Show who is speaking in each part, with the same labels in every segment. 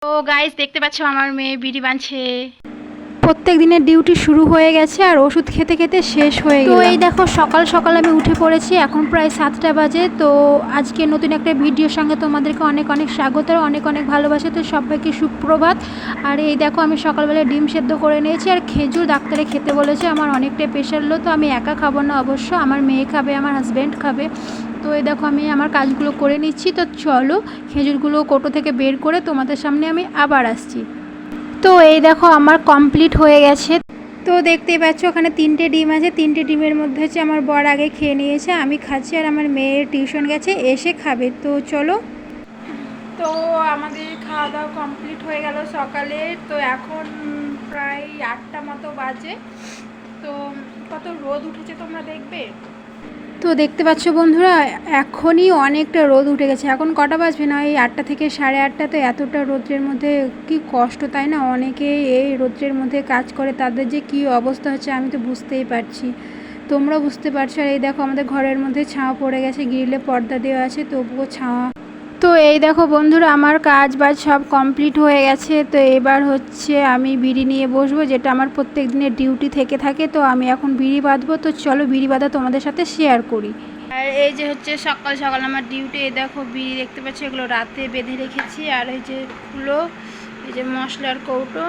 Speaker 1: তো গাইস দেখতে পাচ্ছ আমার মেয়ে বিড়ি বাঁধছে।
Speaker 2: প্রত্যেক দিনের ডিউটি শুরু হয়ে গেছে আর ওষুধ খেতে খেতে শেষ হয়ে গেল। তো এই দেখো সকাল সকাল আমি উঠে পড়েছি, এখন প্রায় 7টা বাজে। তো আজকে নতুন একটা ভিডিওর সঙ্গে তোমাদেরকে অনেক অনেক স্বাগত আর অনেক অনেক ভালোবাসা। তো সবাইকে সুপ্রভাত। আর এই দেখো আমি সকালবেলা ডিম সেদ্ধ করে নিয়েছি আর খেজুর ডাক্তারে খেতে বলেছে। আমার অনেকটাই প্রেশার লো, তো আমি একা খাবো না, অবশ্য আমার মেয়ে খাবে, আমার হাজব্যান্ড খাবে। তো এই দেখো আমি আমার কাজগুলো করে নিচ্ছি। তো চলো খেজুরগুলো কোটো থেকে বের করে তোমাদের সামনে আমি আবার আসছি। তো এই দেখো আমার কমপ্লিট হয়ে গেছে। তো দেখতেই পাচ্ছ ওখানে 3টে ডিম আছে, 3টে ডিমের মধ্যে হচ্ছে আমার বর আগে খেয়ে নিয়েছে, আমি খাচ্ছি আর আমার মেয়ের টিউশন গেছে, এসে খাবে। তো চলো। তো আমাদের খাওয়া দাওয়া কমপ্লিট হয়ে গেল সকালে। তো এখন প্রায় 8টা মতো বাজে। তো কত রোদ উঠেছে তোমরা দেখবে। তো দেখতে পাচ্ছ বন্ধুরা, এখনই অনেকটা রোদ উঠে গেছে। এখন কটা বাজবে না, এই 8টা থেকে 8:30। তো এতটা রোদ্রের মধ্যে কি কষ্ট, তাই না? অনেকে এই রোদ্রের মধ্যে কাজ করে, তাদের যে কি অবস্থা হচ্ছে আমি তো বুঝতেই পারছি, তোমরা বুঝতে পারছো। আর এই দেখো আমাদের ঘরের মধ্যে ছায়া পড়ে গেছে, গ্রিলে পর্দা দেওয়া আছে তবুও ছায়া। তো এই দেখো বন্ধুরা আমার কাজ বাজ সব কমপ্লিট হয়ে গেছে। তো এবার হচ্ছে আমি বিড়ি নিয়ে বসবো, যেটা আমার প্রত্যেক দিনের ডিউটি থেকে থাকে। তো আমি এখন বিড়ি বাঁধবো। তো চলো বিড়ি বাঁধা তোমাদের সাথে শেয়ার করি। আর এই যে হচ্ছে সকাল সকাল আমার ডিউটি। এই দেখো বিড়ি দেখতে পাচ্ছি, এগুলো রাতে বেঁধে রেখেছি। আর এই যে কুলো, এই যে মশলার কৌটো,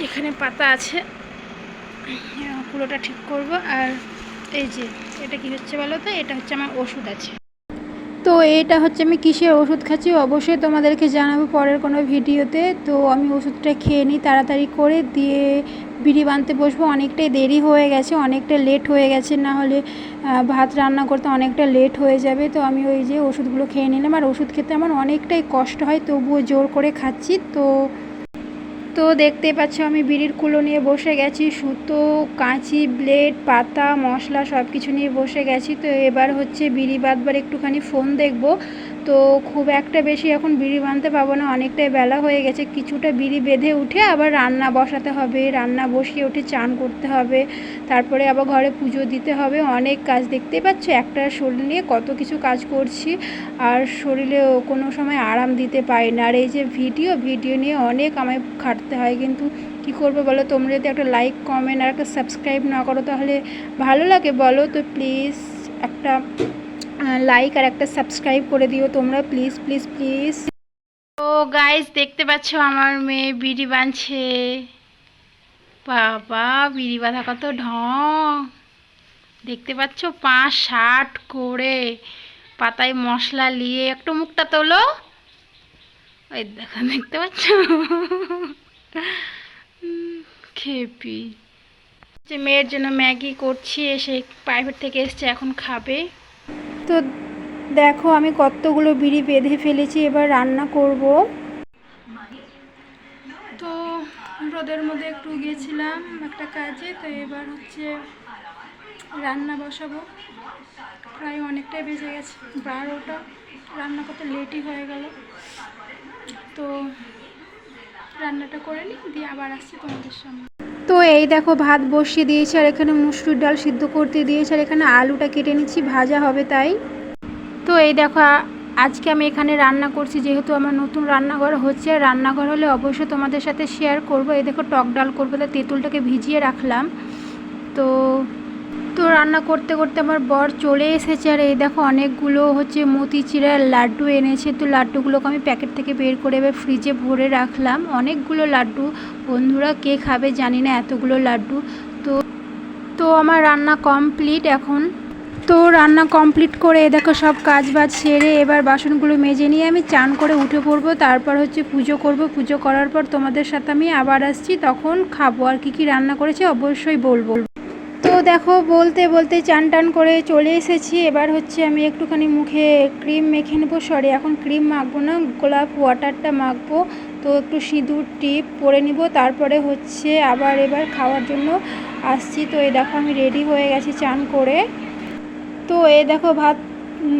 Speaker 2: এখানে পাতা আছে, কুলোটা ঠিক করব। আর এই যে এটা কি হচ্ছে বলো তো, এটা হচ্ছে আমার ওষুধ আছে। তো এটা হচ্ছে আমি কিসের ওষুধ খাচ্ছি অবশ্যই তোমাদেরকে জানাবো পরের কোনো ভিডিওতে। তো আমি ওষুধটা খেয়ে নিই তাড়াতাড়ি করে, দিয়ে বিড়ি বাঁধতে বসবো। অনেকটাই দেরি হয়ে গেছে, অনেকটা লেট হয়ে গেছে, না হলে ভাত রান্না করতে অনেকটা লেট হয়ে যাবে। তো আমি ওই যে ওষুধগুলো খেয়ে নিলাম। আর ওষুধ খেতে আমার অনেকটাই কষ্ট হয়, তবুও জোর করে খাচ্ছি। তো দেখতেই পাচ্ছ আমি বিড়ির কুলো নিয়ে বসে গেছি, সুতো, কাঁচি, ব্লেড, পাতা, মশলা সব কিছু নিয়ে বসে গেছি। তো এবার হচ্ছে বিড়ি বাঁধবার একটুখানি ফোন দেখব। তো খুব একটা বেশি এখন বিড়ি বাঁধতে পারবো না, অনেকটাই বেলা হয়ে গেছে। কিছুটা বিড়ি বেঁধে উঠে আবার রান্না বসাতে হবে, রান্না বসিয়ে উঠে চান করতে হবে, তারপরে আবার ঘরে পুজো দিতে হবে, অনেক কাজ। দেখতেই পাচ্ছ একটা শরীর নিয়ে কত কিছু কাজ করছি, আর শরীরেও কোনো সময় আরাম দিতে পারি না। আর এই যে ভিডিও নিয়ে অনেক আমায় খাটতে হয়, কিন্তু কি করবো বলো। তোমরা যদি একটা লাইক, কমেন্ট আর একটা সাবস্ক্রাইব না করো তাহলে ভালো লাগে বলো? তো প্লিজ একটা লাইক আর একটা সাবস্ক্রাইব করে দিও তোমরা, প্লিজ প্লিজ প্লিজ।
Speaker 1: তো গাইস দেখতে পাচ্ছ আমার মেয়ে বিড়ি বাঁধছে। বাবা বিড়ি বাঁধা কত ঢং, দেখতে পাচ্ছ 5-8 করে পাতায় মশলা নিয়ে। একটু মুখটা তোলো, ওই দেখো দেখতে পাচ্ছ। খেপি যে মেয়ের জন্য ম্যাগি করছি, এসে প্রাইভেট থেকে এসছে, এখন খাবে। তো দেখো আমি কতগুলো বিড়ি বেঁধে ফেলেছি, এবার রান্না করব। তো রোদের মধ্যে একটু গিয়েছিলাম একটা কাজে, তো এবার হচ্ছে রান্না বসাবো। প্রায় অনেকটাই বেজে গেছে, 12টা, রান্না করতে লেটই হয়ে গেল। তো রান্নাটা করে নিই, দিয়ে আবার আসছি তোমাদের সামনে। তো এই দেখো ভাত বসিয়ে দিয়েছি, আর এখানে মুসুরির ডাল সিদ্ধ করতে দিয়েছি, আর এখানে আলুটা কেটে নিচ্ছি, ভাজা হবে তাই। তো এই দেখো আজকে আমি এখানে রান্না করছি, যেহেতু আমার নতুন রান্নাঘর হচ্ছে। রান্নাঘর হলে অবশ্যই তোমাদের সাথে শেয়ার করব। এই দেখো টক ডাল করবো, তাই তেঁতুলটাকে ভিজিয়ে রাখলাম। তো তো রান্না করতে করতে আমার বর চলে এসেছে। আর এই দেখো অনেকগুলো হচ্ছে মতিচিড়ার লাড্ডু এনেছে। তো লাড্ডুগুলোকে আমি প্যাকেট থেকে বের করে এবার ফ্রিজে ভরে রাখলাম। অনেকগুলো লাড্ডু, বন্ধুরা কে খাবে জানি না এতগুলো লাড্ডু। তো তো আমার রান্না কমপ্লিট এখন। তো রান্না কমপ্লিট করে দেখো সব কাজ বাজ সেরে এবার বাসনগুলো মেজে নিয়ে আমি চান করে উঠে পড়বো। তারপর হচ্ছে পুজো করব। পুজো করার পর তোমাদের সাথে আমি আবার আসছি, তখন খাবো। আর কি রান্না করেছি অবশ্যই বলবো। তো দেখো বলতে বলতে চান টান করে চলে এসেছি। এবার হচ্ছে আমি একটুখানি মুখে ক্রিম মেখে নেবো। সরি, এখন ক্রিম মাখবো না, গোলাপ ওয়াটারটা মাখবো। তো একটু সিঁদুর টিপ পরে নিব, তারপরে হচ্ছে আবার এবার খাওয়ার জন্য আসছি। তো এই দেখো আমি রেডি হয়ে গেছি চান করে। তো এই দেখো ভাত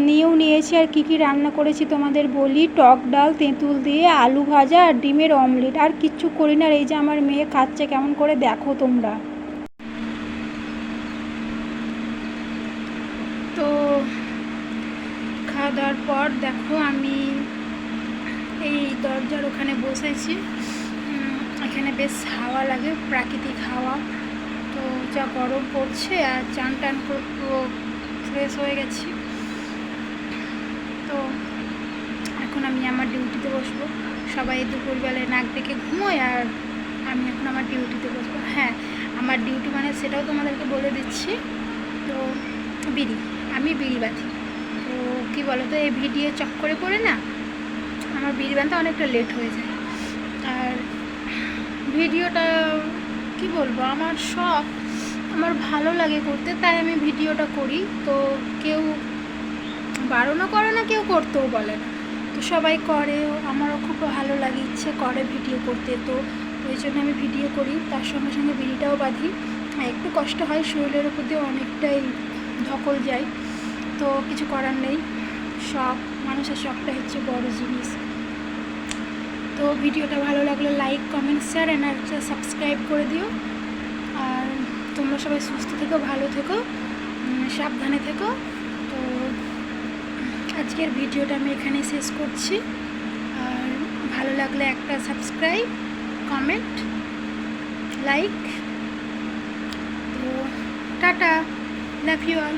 Speaker 1: নিয়েও নিয়েছি। আর কি রান্না করেছি তোমাদের বলি, টক ডাল, তেঁতুল দিয়ে আলু ভাজা আর ডিমের অমলেট, আর কিচ্ছু করি না। আর এই যে আমার মেয়ে খাচ্ছে কেমন করে দেখো তোমরা। তো খাওয়া দাওয়ার পর দেখো আমি এই দরজার ওখানে বসেছি। এখানে বেশ হাওয়া লাগে, প্রাকৃতিক হাওয়া। তো যা গরম পড়ছে, আর চান টান করে পুরো ফ্রেশ হয়ে গেছি। তো এখন আমি আমার ডিউটিতে বসবো। সবাই দুপুরবেলায় নাক ডেকে ঘুমোয়, আর আমি এখন আমার ডিউটিতে বসবো। হ্যাঁ, আমার ডিউটি মানে সেটাও তোমাদেরকে বলে দিচ্ছি। তো আমি বিড়ি বাঁধি। তো কী বলো তো, এই ভিডিও চক্করে পড়ে না আমার বিড়ি বাঁধতে অনেকটা লেট হয়ে যায়। আর ভিডিওটা কি বলবো, আমার শখ, আমার ভালো লাগে করতে, তাই আমি ভিডিওটা করি। তো কেউ বারণও করে না, কেউ করতেও বলে না। তো সবাই করে, আমারও খুব ভালো লাগে, ইচ্ছে করে ভিডিও করতে। তো ওই জন্য আমি ভিডিও করি, তার সঙ্গে সঙ্গে বিড়িটাও বাঁধি। একটু কষ্ট হয়, শরীরের উপর দিয়ে অনেকটাই ধকল যায়। তো কিছু করার নেই, শখ, মানুষের শখটা হচ্ছে বড় জিনিস। তো ভিডিওটা ভালো লাগলে লাইক, কমেন্ট, শেয়ার আর সাবস্ক্রাইব করে দিও। আর তোমরা সবাই সুস্থ থেকো, ভালো থেকো, সাবধানে থেকো। তো আজকের ভিডিওটা আমি এখানে শেষ করছি। আর ভালো লাগলে একটা সাবস্ক্রাইব, কমেন্ট, লাইক। তো টাটা, লাভ ইউ অল।